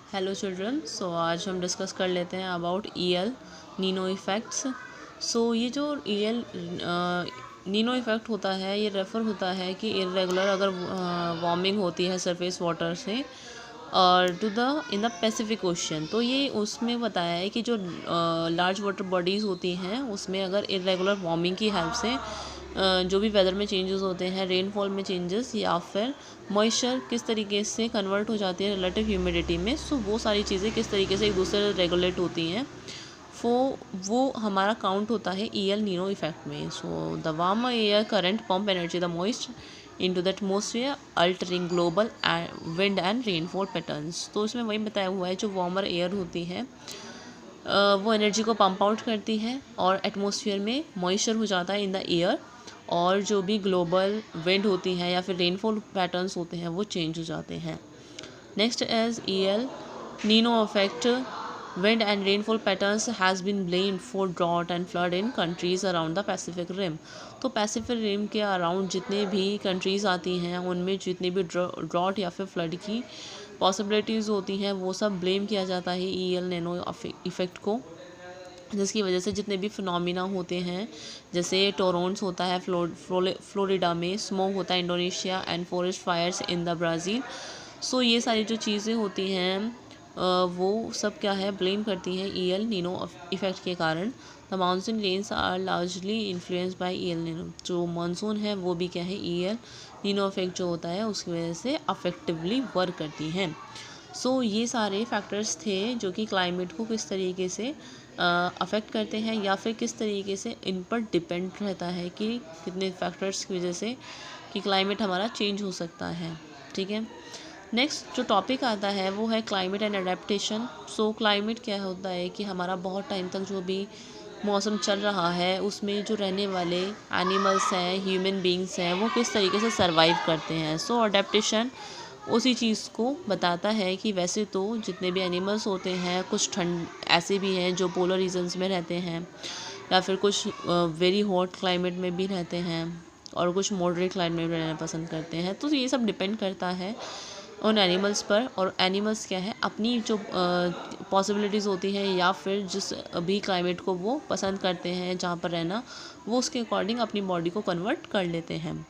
Hello children, सो आज हम discuss कर लेते हैं अबाउट ईएल नीनो इफ़ेक्ट्स। सो ये जो ईएल नीनो इफ़ेक्ट होता है, ये रेफ़र होता है कि इरेगुलर अगर वार्मिंग होती है सरफेस वाटर से और to the in the Pacific Ocean, तो ये उसमें बताया है कि जो लार्ज वाटर बॉडीज़ होती हैं उसमें अगर इरेगुलर वार्मिंग की हेल्प से जो भी वेदर में चेंजेस होते हैं, रेनफॉल में चेंजेस या फिर मॉइस्चर किस तरीके से कन्वर्ट हो जाती है रिलेटिव ह्यूमिडिटी में, सो वो सारी चीज़ें किस तरीके से एक दूसरे से रेगुलेट होती हैं, वो हमारा काउंट होता है ईएल नीनो इफेक्ट में। So the warm air current pump energy the moist into the atmosphere altering global wind and rainfall patterns. तो इसमें वही बताया हुआ है, जो वार्मर एयर होती है वो एनर्जी को पंप आउट करती है और एटमॉस्फेयर में मॉइस्चर हो जाता है इन द एयर, और जो भी ग्लोबल विंड होती हैं या फिर रेनफॉल पैटर्न्स होते हैं वो चेंज हो जाते हैं। Next as El Nino effect wind and rainfall patterns has been blamed for drought and flood in countries around the Pacific Rim। तो पैसिफिक रिम के अराउंड जितने भी कंट्रीज़ आती हैं उनमें जितने भी ड्रॉट या फिर फ्लड की पॉसिबिलिटीज़ होती हैं वो सब ब्लेम किया जाता है ईएल नैनो इफ़ेक्ट को, जिसकी वजह से जितने भी फिनोमिना होते हैं, जैसे टोरंट्स होता है फ्लोरिडा में, स्मोक होता है Indonesia and forest fires in the Brazil. So ये सारी जो चीज़ें होती हैं वो सब क्या है, ब्लेम करती हैं ईएल नीनो इफ़ेक्ट के कारण। The monsoon rains are largely influenced by El Nino. जो मानसून है वो भी क्या है, ईएल नीनो इफ़ेक्ट जो होता है उसकी वजह से अफेक्टिवली वर्क करती हैं। सो ये सारे फैक्टर्स थे जो कि क्लाइमेट को किस तरीके से अफेक्ट करते हैं या फिर किस तरीके से इन पर डिपेंड रहता है कि कितने फैक्टर्स की वजह से कि क्लाइमेट हमारा चेंज हो सकता है। ठीक है, नेक्स्ट जो टॉपिक आता है वो है climate and adaptation. So climate क्या होता है कि हमारा बहुत टाइम तक जो भी मौसम चल रहा है उसमें जो रहने वाले एनिमल्स हैं, ह्यूमन बींग्स हैं, वो किस तरीके से सर्वाइव करते हैं। सो अडेप्टेशन उसी चीज़ को बताता है कि वैसे तो जितने भी एनिमल्स होते हैं, कुछ ठंड ऐसे भी हैं जो पोलर रीजन्स में रहते हैं या फिर कुछ वेरी हॉट क्लाइमेट में भी रहते हैं और कुछ मॉडरेट क्लाइमेट में रहना पसंद करते हैं। तो ये सब डिपेंड करता है उन एनिमल्स पर, और एनिमल्स क्या है अपनी जो पॉसिबिलिटीज़ होती हैं या फिर जिस भी क्लाइमेट को वो पसंद करते हैं जहाँ पर रहना, वो उसके अकॉर्डिंग अपनी बॉडी को कन्वर्ट कर लेते हैं।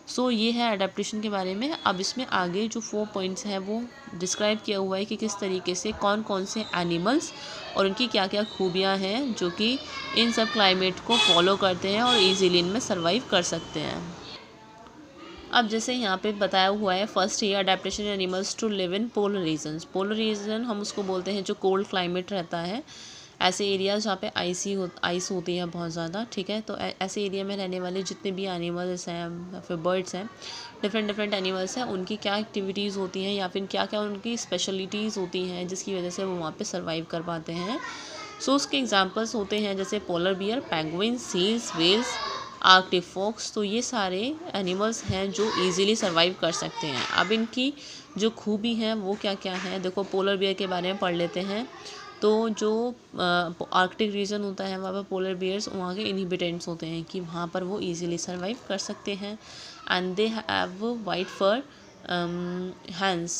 सो ये है अडेप्टेशन के बारे में। अब इसमें आगे जो 4 पॉइंट्स हैं वो डिस्क्राइब किया हुआ है कि किस तरीके से कौन कौन से एनिमल्स और उनकी क्या क्या खूबियाँ हैं जो कि इन सब क्लाइमेट को फॉलो करते हैं और इजीली इनमें सर्वाइव कर सकते हैं। अब जैसे यहाँ पे बताया हुआ है, फर्स्ट ये adaptation animals to live in polar regions. Polar region हम उसको बोलते हैं जो कोल्ड क्लाइमेट रहता है, ऐसे एरियाज जहाँ पे आइस होती है बहुत ज़्यादा। ठीक है, तो ऐसे एरिया में रहने वाले जितने भी एनिमल्स हैं या फिर बर्ड्स हैं, डिफरेंट एनिमल्स हैं, उनकी क्या एक्टिविटीज़ होती हैं या फिर क्या क्या उनकी स्पेशलिटीज़ होती हैं जिसकी वजह से वो वहाँ पे सर्वाइव कर पाते हैं। सो उसके एग्जांपल्स होते हैं जैसे polar bear, penguin, seals, whales, Arctic fox. तो ये सारे एनिमल्स हैं जो इजीली सर्वाइव कर सकते हैं। अब इनकी जो खूबी है वो क्या क्या है, देखो पोलर बियर के बारे में पढ़ लेते हैं। तो जो आर्कटिक रीजन होता है वहाँ पर पोलर बियर्स वहाँ के इनहिबिटेंट्स होते हैं कि वहाँ पर वो इजीली सर्वाइव कर सकते हैं। And they have white fur hands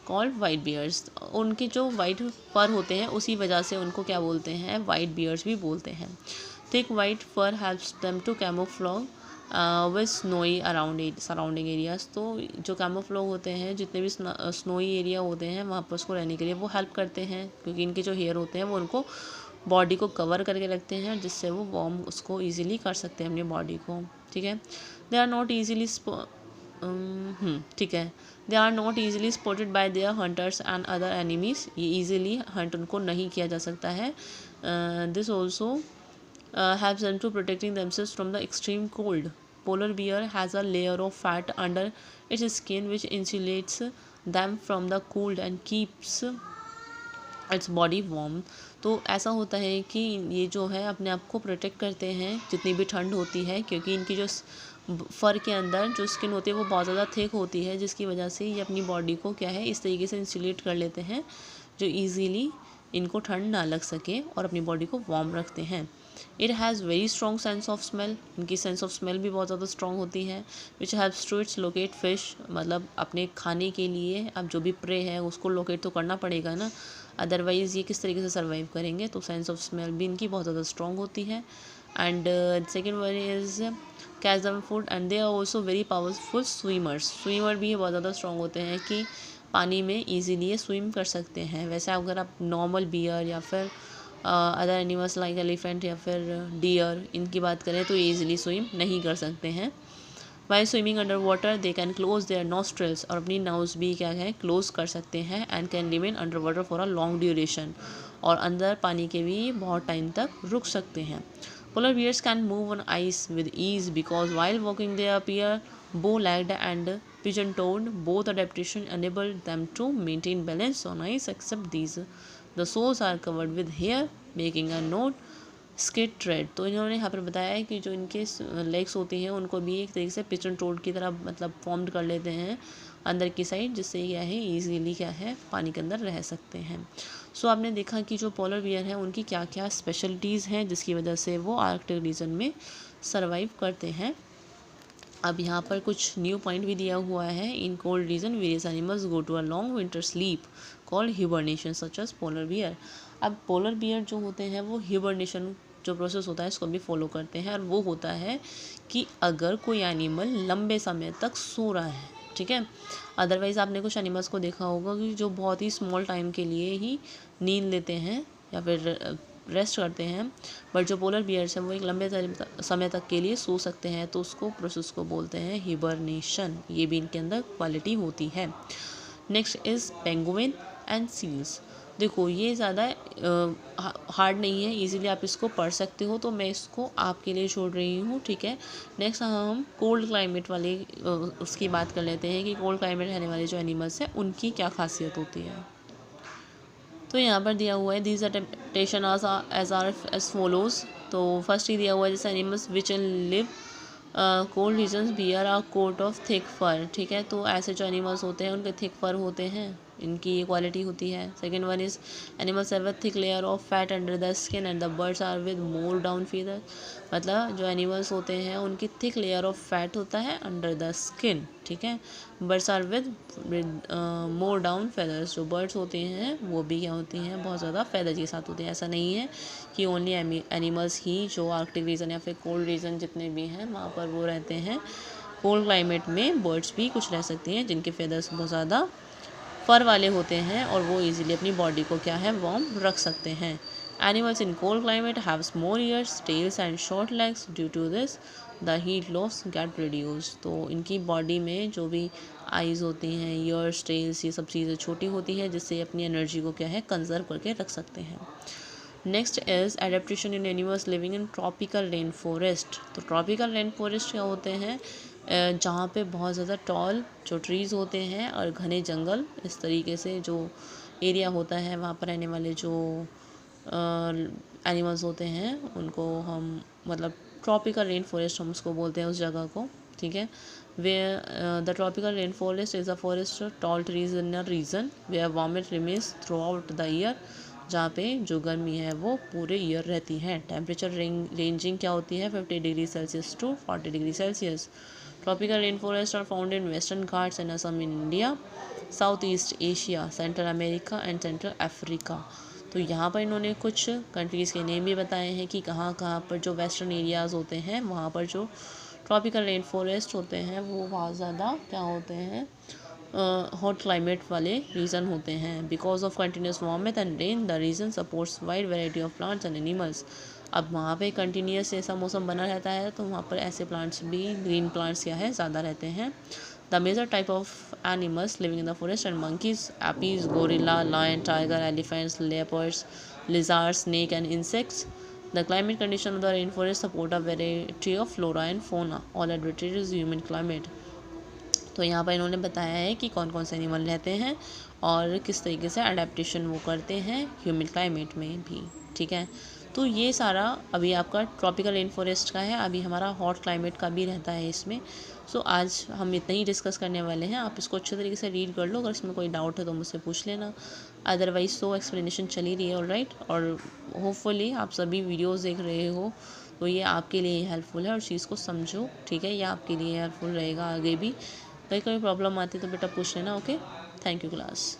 called white bears. उनके जो वाइट फर होते हैं उसी वजह से उनको क्या बोलते हैं, वाइट बियर्स भी बोलते हैं। Thick white fur helps them to camouflage with snowy around surrounding areas. तो जो कैमोफ्लॉग होते हैं, जितने भी स्नोई एरिया होते हैं वहाँ पर उसको रहने के लिए वो हेल्प करते हैं, क्योंकि इनके जो हेयर होते हैं वो उनको बॉडी को कवर करके रखते हैं जिससे वो वार्म उसको ईजिली कर सकते हैं अपनी बॉडी को। ठीक है, दे आर नॉट ईजिली ठीक है, they are not easily spotted by their hunters and other enemies. ये ईजिली हंट उनको नहीं किया जा सकता है। दिस ऑल्सो helps them to protecting themselves from the extreme cold. Polar bear has a layer of fat under its skin which insulates them from the cold and keeps its body warm। तो ऐसा होता है कि ये जो है अपने आप को प्रोटेक्ट करते हैं जितनी भी ठंड होती है, क्योंकि इनकी जो फर के अंदर जो स्किन होती है वो बहुत ज़्यादा थिक होती है, जिसकी वजह से ये अपनी बॉडी को क्या है इस तरीके से इंसुलेट कर लेते हैं जो ईजीली इनको ठंड ना लग सके और अपनी बॉडी को वार्म रखते हैं। It has very strong sense of smell, इनकी सेंस ऑफ स्मेल भी बहुत ज़्यादा स्ट्रॉन्ग होती है। Which helps to its locate fish, मतलब अपने खाने के लिए अब जो भी प्रे है उसको लोकेट तो करना पड़ेगा ना, अदरवाइज़ ये किस तरीके से सर्वाइव करेंगे। तो सेंस ऑफ स्मेल भी इनकी बहुत ज़्यादा स्ट्रॉन्ग होती है। And second one is catch them food and they are also very powerful swimmers. Swimmer भी बहुत ज़्यादा स्ट्रॉन्ग होते हैं कि पानी में ईजीली ये स्विम कर सकते हैं। वैसे अगर आप नॉर्मल बियर या फिर अदर एनिमल्स लाइक एलिफेंट या फिर डियर इनकी बात करें तो ईजिली स्विम नहीं कर सकते हैं। While swimming under water they can close their nostrils, और अपनी नोज भी क्या है क्लोज कर सकते हैं। And can remain under water for a long duration, और अंदर पानी के भी बहुत टाइम तक रुक सकते हैं। Polar bears can move on ice with ease because while walking they appear bow-legged and pigeon-toed. Both adaptation enable them to maintain balance on ice except these. The soles are covered with hair, making a note skid tread. तो इन्होंने यहाँ पर बताया है कि जो इनके legs होती हैं उनको भी एक तरीके से पिजन टोड की तरह मतलब फॉर्म्ड कर लेते हैं अंदर की साइड, जिससे क्या है ईजीली क्या है पानी के अंदर रह सकते हैं। सो आपने देखा कि जो पोलर बियर हैं उनकी क्या क्या स्पेशलिटीज़ हैं जिसकी वजह से वो आर्कटिक रीजन में सर्वाइव करते हैं। अब यहाँ पर कुछ न्यू पॉइंट भी दिया हुआ है। In cold region various animals go to a long winter sleep called hibernation such as polar bear. अब पोलर बियर जो होते हैं वो हिबरनेशन जो प्रोसेस होता है इसको भी फॉलो करते हैं, और वो होता है कि अगर कोई एनिमल लंबे समय तक सो रहा है, ठीक है। अदरवाइज़ आपने कुछ एनिमल्स को देखा होगा कि जो बहुत ही स्मॉल टाइम के लिए ही नींद लेते हैं या फिर रेस्ट करते हैं, बट जो पोलर बियर्स हैं वो एक लंबे समय तक के लिए सो सकते हैं, तो उसको प्रोसेस को बोलते हैं हिबरनेशन। ये भी इनके अंदर क्वालिटी होती है। Next is penguin and seals. देखो ये ज़्यादा हार्ड नहीं है, इजीली आप इसको पढ़ सकते हो, तो मैं इसको आपके लिए छोड़ रही हूँ, ठीक है। नेक्स्ट हम कोल्ड क्लाइमेट वाले उसकी बात कर लेते हैं कि कोल्ड क्लाइमेट रहने वाले जो एनिमल्स हैं उनकी क्या खासियत होती है। तो यहाँ पर दिया हुआ है दीज अडेप्टेशन एज फॉलोज। तो फर्स्ट ही दिया हुआ है जैसे animals which an live cold regions bear are coat of thick fur, ठीक है। तो ऐसे जो एनिमल्स होते हैं उनके थिक फर होते हैं, इनकी ये क्वालिटी होती है। Second one is animals have a thick layer of fat under the skin and the birds are with more down feather. मतलब जो एनिमल्स होते हैं उनकी थिक लेयर ऑफ फैट होता है अंडर द स्किन, ठीक है। Birds are with more down feathers, जो बर्ड्स होते हैं वो भी क्या होती हैं बहुत ज़्यादा फेदर के साथ होते हैं। ऐसा नहीं है कि ओनली एनिमल्स ही जो आर्कटिक रीजन या फिर कोल्ड रीजन जितने भी हैं वहाँ पर वो रहते हैं। कोल्ड क्लाइमेट में बर्ड्स भी कुछ रह सकती हैं जिनके फेदर्स बहुत ज़्यादा फर वाले होते हैं और वो इजीली अपनी बॉडी को क्या है वार्म रख सकते हैं। Animals in cold climate have small ears, tails and short legs. Due to this the heat loss get reduce. तो इनकी बॉडी में जो भी आइज़ होती हैं, ईयर्स, टेल्स, ये सब चीज़ें छोटी होती हैं जिससे अपनी एनर्जी को क्या है कंजर्व करके रख सकते हैं। Next is adaptation in animals living in tropical rain forest. तो ट्रॉपिकल रेन फॉरेस्ट क्या होते हैं जहाँ पे बहुत ज़्यादा टॉल जो ट्रीज़ होते हैं और घने जंगल, इस तरीके से जो एरिया होता है वहाँ पर रहने वाले जो एनिमल्स होते हैं उनको हम मतलब ट्रॉपिकल रेन फॉरेस्ट हम उसको बोलते हैं उस जगह को, ठीक है। Where the tropical rain forest is a forest tall trees in a region where warmth remains throughout the year, जहाँ पे जो गर्मी है वो पूरे ईयर रहती है। टेम्परेचर रेंजिंग क्या होती है 50 degree Celsius to 40 degree Celsius. Tropical rain forest are found in western Ghats and Assam in India, South East Asia, Central America and Central Africa. तो यहाँ पर इन्होंने कुछ कंट्रीज़ के नेम भी बताए हैं कि कहाँ कहाँ पर जो वेस्टर्न एरियाज़ होते हैं वहाँ पर जो ट्रॉपिकल रेन फॉरेस्ट होते हैं वो बहुत ज़्यादा क्या होते हैं हॉट क्लाइमेट वाले रीजन होते हैं। Because of continuous warmth and rain the region supports wide variety of plants and animals. अब वहाँ पे कंटिन्यूस ऐसा मौसम बना रहता है तो वहाँ पर ऐसे प्लांट्स भी ग्रीन प्लांट्स क्या है ज़्यादा रहते हैं। The major type of animals living in the forest and monkeys, apes, gorilla, lion, tiger, elephants, leopards, lizards, snake and insects. The climate condition of the rainforest support a variety of flora and fauna, all advantages human climate। तो यहाँ पर इन्होंने बताया है कि कौन कौन से एनिमल रहते हैं और किस तरीके से अडेप्टेशन वो करते हैं ह्यूमन क्लाइमेट में भी, ठीक है। तो ये सारा अभी आपका ट्रॉपिकल रेन फॉरेस्ट का है, अभी हमारा हॉट क्लाइमेट का भी रहता है इसमें। सो आज हम इतना ही डिस्कस करने वाले हैं। आप इसको अच्छे तरीके से रीड कर लो, अगर इसमें कोई डाउट है तो मुझसे पूछ लेना, अदरवाइज़ तो एक्सप्लेनेशन चल ही रही है। ऑलराइट, और होपफुली आप सभी वीडियोस देख रहे हो तो ये आपके लिए हेल्पफुल है, और चीज़ को समझो, ठीक है। ये आपके लिए हेल्पफुल रहेगा आगे भी। कहीं कोई प्रॉब्लम आती है तो बेटा पूछ लेना। Okay, thank you class.